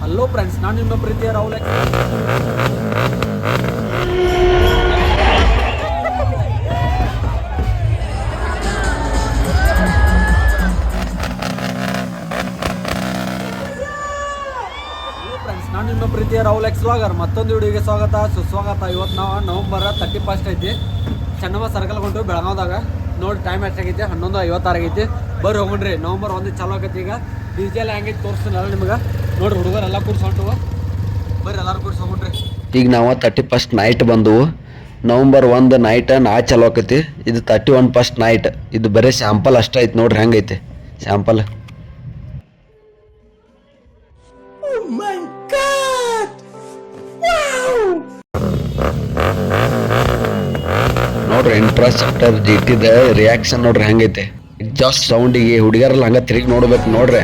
Hello friends, ನಾನು ನಿಮ್ಮ ಪ್ರೀತಿಯ ರಾಹುಲ್. ನಾನು ನಿಮ್ಮ ಪ್ರೀತಿಯ ರಾಹುಲ್ ಎಕ್ಸ್ ವ್ಲಾಗರ್. ಮತ್ತೊಂದು ವಿಡಿಯೋಗೆ ಸ್ವಾಗತ ಸುಸ್ವಾಗತ. ಇವತ್ತು ನಾವು ನವಂಬರ್ 31 ಐತಿ, ಚೆನ್ನಮ್ಮ ಸರ್ಕಲ್ ಹೊಂಟು ಬೆಳಗಾವ್ದಾಗ. ನೋಡಿ ಟೈಮ್ ಎಷ್ಟಾಗೈತಿ, 11:56 ಆಗೈತಿ. ಬರ್ರಿ ಹೋಗ್ರಿ. ನವಂಬರ್ 1 ಚಾಲೂ ಆಗೈತಿ. ಈಗ ಡಿಜಿಟಲ್ ಹೆಂಗೈತಿ ತೋರಿಸ್ತೀನಲ್ಲ ನಿಮ್ಗೆ. ನೋಡ್ರಿ, ಹುಡುಗರೆಲ್ಲ ಕೂರ್ಸಿ ಹೊಂಟು. ಬರ್ರಿ ಎಲ್ಲರೂ ಕೂರ್ಸಿ ಹೋಗ್ರಿ. ಈಗ ನಾವು 31 ನೈಟ್ ಬಂದವು. ನವಂಬರ್ 1 ನೈಟ್ ಚಲೋ ಆಕೈತಿ. ಇದು 31 ಫಸ್ಟ್ ನೈಟ್. ಇದು ಬರೀ ಸ್ಯಾಂಪಲ್ ಅಷ್ಟ ಐತಿ. ನೋಡ್ರಿ ಹೆಂಗೈತಿ ಸ್ಯಾಂಪಲ್. ನೋಡ್ರಿ ಇನ್ಫ್ರಾಸ್ಟ್ರಕ್ಚರ್ ಜಿಟಿದ ರಿಯಾಕ್ಷನ್ ನೋಡ್ರಿ ಹೆಂಗೈತೆ. ಎಕ್ಸಾಸ್ಟ್ ಸೌಂಡಿಗೆ ಹುಡುಗರೆಲ್ಲ ಹಂಗ ತಿರುಗಿ ನೋಡ್ಬೇಕು ನೋಡ್ರಿ.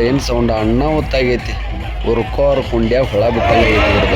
ಏನ್ ಸೌಂಡ ಅಣ್ಣ ಹೊತ್ತಾಗೈತಿ. ಉರ್ಕೋರ್ ಕುಂಡ್ಯಾಗ ಹೊಳ ಬಿಟ್ಟಾಗೈತಿ ಹುಡುಗ.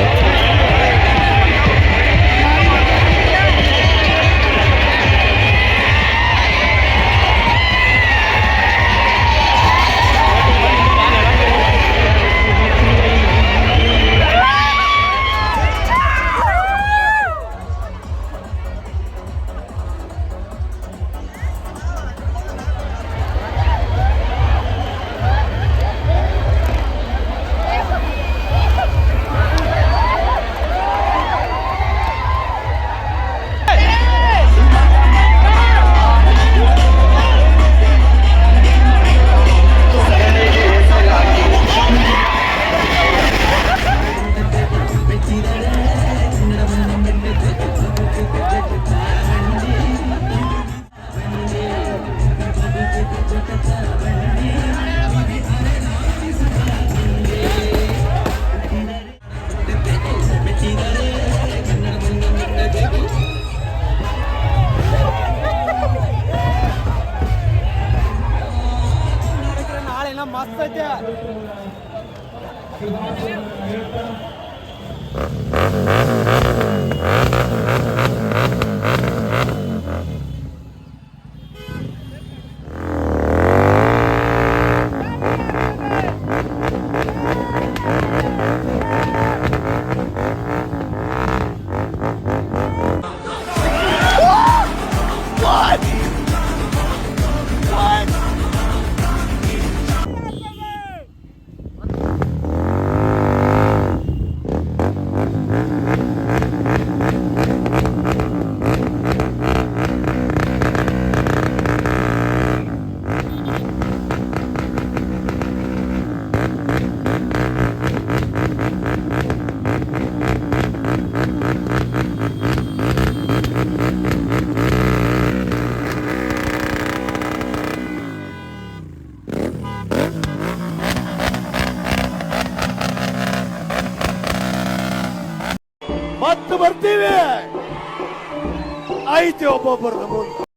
ಮಸ್ತ್ ಐತೆ. ಮತ್ತೆ ಬರ್ತೀವಿ. ಐತಿ ಒಬ್ಬೊಬ್ಬರ ಮುಂದೆ.